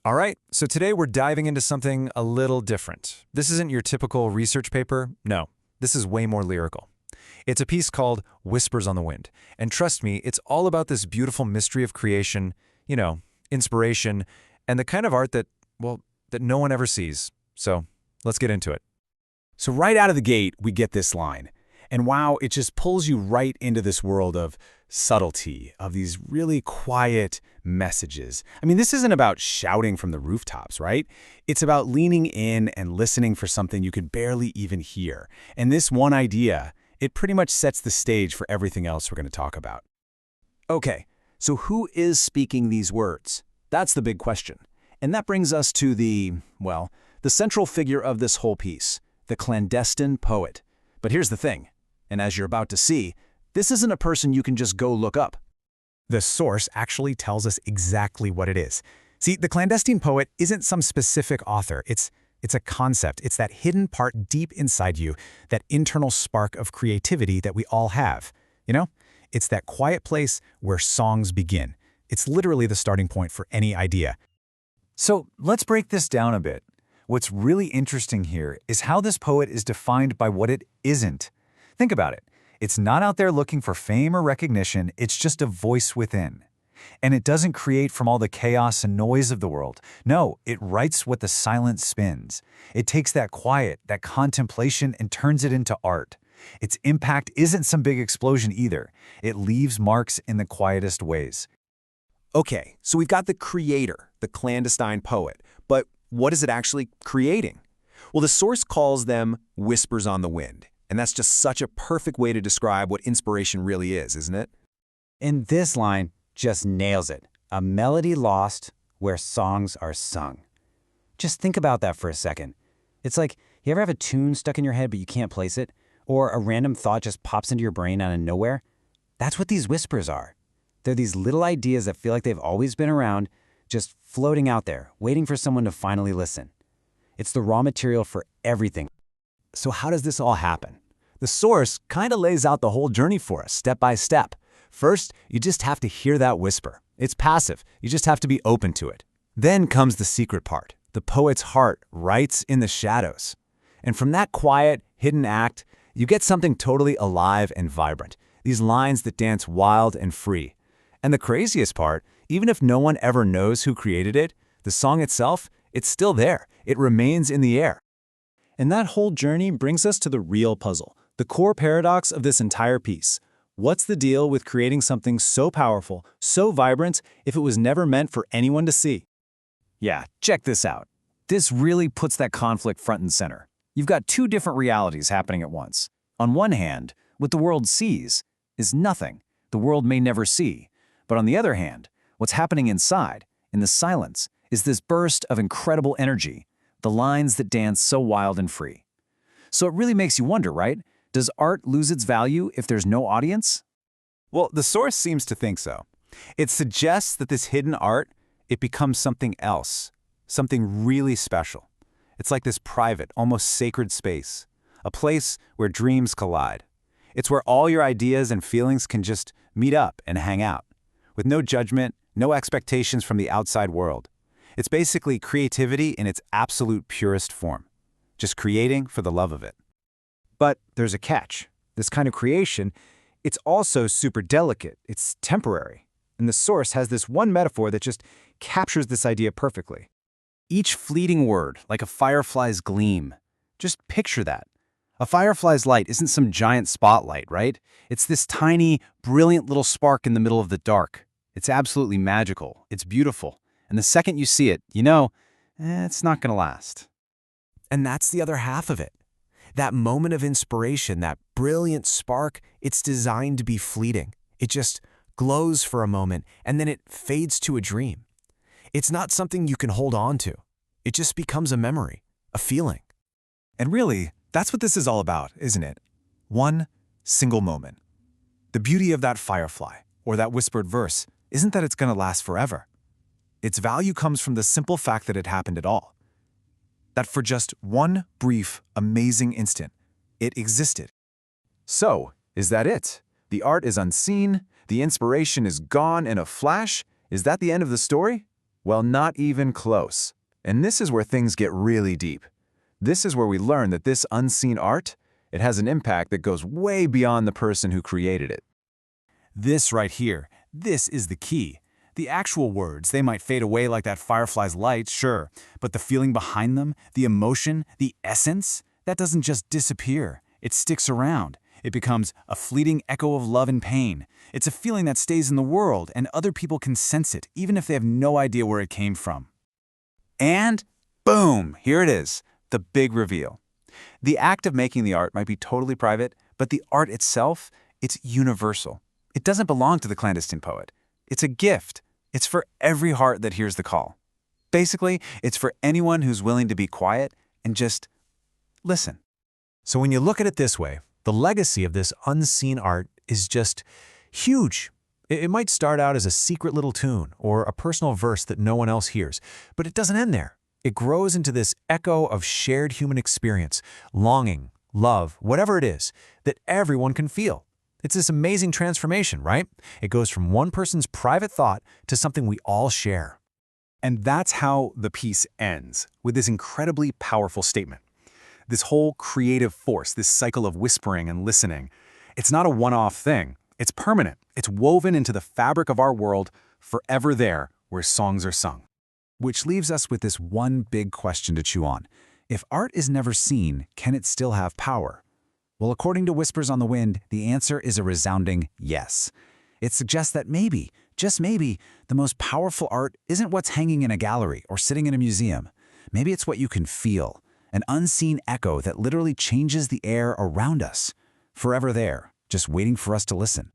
All right, so today we're diving into something a little different. This isn't your typical research paper. No, this is way more lyrical. It's a piece called Whispers on the Wind. And trust me, it's all about this beautiful mystery of creation, inspiration, and the kind of art that, well, that no one ever sees. So let's get into it. So right out of the gate, we get this line. And wow, it just pulls you right into this world of subtlety, of these really quiet messages. I mean, this isn't about shouting from the rooftops, right? It's about leaning in and listening for something you could barely even hear. And this one idea, it pretty much sets the stage for everything else we're going to talk about. Okay, so who is speaking these words? That's the big question. And that brings us to the central figure of this whole piece, the clandestine poet. But here's the thing, and as you're about to see, this isn't a person you can just go look up. The source actually tells us exactly what it is. See, the clandestine poet isn't some specific author. It's a concept. It's that hidden part deep inside you, that internal spark of creativity that we all have. It's that quiet place where songs begin. It's literally the starting point for any idea. So let's break this down a bit. What's really interesting here is how this poet is defined by what it isn't. Think about it. It's not out there looking for fame or recognition, it's just a voice within. And it doesn't create from all the chaos and noise of the world. No, it writes what the silence spins. It takes that quiet, that contemplation, and turns it into art. Its impact isn't some big explosion either. It leaves marks in the quietest ways. Okay, so we've got the creator, the clandestine poet, but what is it actually creating? Well, the source calls them whispers on the wind. And that's just such a perfect way to describe what inspiration really is, isn't it? And this line just nails it. A melody lost where songs are sung. Just think about that for a second. It's like, you ever have a tune stuck in your head but you can't place it? Or a random thought just pops into your brain out of nowhere? That's what these whispers are. They're these little ideas that feel like they've always been around, just floating out there, waiting for someone to finally listen. It's the raw material for everything. So how does this all happen? The source kind of lays out the whole journey for us, step by step. First, you just have to hear that whisper. It's passive. You just have to be open to it. Then comes the secret part. The poet's heart writes in the shadows. And from that quiet, hidden act, you get something totally alive and vibrant. These lines that dance wild and free. And the craziest part, even if no one ever knows who created it, the song itself, it's still there. It remains in the air. And that whole journey brings us to the real puzzle, the core paradox of this entire piece. What's the deal with creating something so powerful, so vibrant, if it was never meant for anyone to see? Yeah, check this out. This really puts that conflict front and center. You've got two different realities happening at once. On one hand, what the world sees is nothing the world may never see. But on the other hand, what's happening inside, in the silence, is this burst of incredible energy, the lines that dance so wild and free. So it really makes you wonder, right? Does art lose its value if there's no audience? Well, the source seems to think so. It suggests that this hidden art, it becomes something else, something really special. It's like this private, almost sacred space, a place where dreams collide. It's where all your ideas and feelings can just meet up and hang out, with no judgment, no expectations from the outside world. It's basically creativity in its absolute purest form, just creating for the love of it. But there's a catch. This kind of creation, it's also super delicate. It's temporary. And the source has this one metaphor that just captures this idea perfectly. Each fleeting word, like a firefly's gleam. Just picture that. A firefly's light isn't some giant spotlight, right? It's this tiny, brilliant little spark in the middle of the dark. It's absolutely magical. It's beautiful. And the second you see it, it's not going to last. And that's the other half of it. That moment of inspiration, that brilliant spark, it's designed to be fleeting. It just glows for a moment, and then it fades to a dream. It's not something you can hold on to. It just becomes a memory, a feeling. And really, that's what this is all about, isn't it? One single moment. The beauty of that firefly, or that whispered verse, isn't that it's going to last forever. Its value comes from the simple fact that it happened at all. That for just one brief, amazing instant, it existed. So, is that it? The art is unseen, the inspiration is gone in a flash? Is that the end of the story? Well, not even close. And this is where things get really deep. This is where we learn that this unseen art, it has an impact that goes way beyond the person who created it. This right here, this is the key. The actual words, they might fade away like that firefly's light, sure, but the feeling behind them, the emotion, the essence, that doesn't just disappear. It sticks around. It becomes a fleeting echo of love and pain. It's a feeling that stays in the world, and other people can sense it, even if they have no idea where it came from. And boom, here it is, the big reveal. The act of making the art might be totally private, but the art itself, it's universal. It doesn't belong to the clandestine poet. It's a gift. It's for every heart that hears the call. Basically, it's for anyone who's willing to be quiet and just listen. So when you look at it this way, the legacy of this unseen art is just huge. It might start out as a secret little tune or a personal verse that no one else hears, but it doesn't end there. It grows into this echo of shared human experience, longing, love, whatever it is, that everyone can feel. It's this amazing transformation, right? It goes from one person's private thought to something we all share. And that's how the piece ends, with this incredibly powerful statement. This whole creative force, this cycle of whispering and listening, it's not a one-off thing. It's permanent. It's woven into the fabric of our world, forever there where songs are sung. Which leaves us with this one big question to chew on. If art is never seen, can it still have power? Well, according to Whispers on the Wind, the answer is a resounding yes. It suggests that maybe, just maybe, the most powerful art isn't what's hanging in a gallery or sitting in a museum. Maybe it's what you can feel, an unseen echo that literally changes the air around us, forever there, just waiting for us to listen.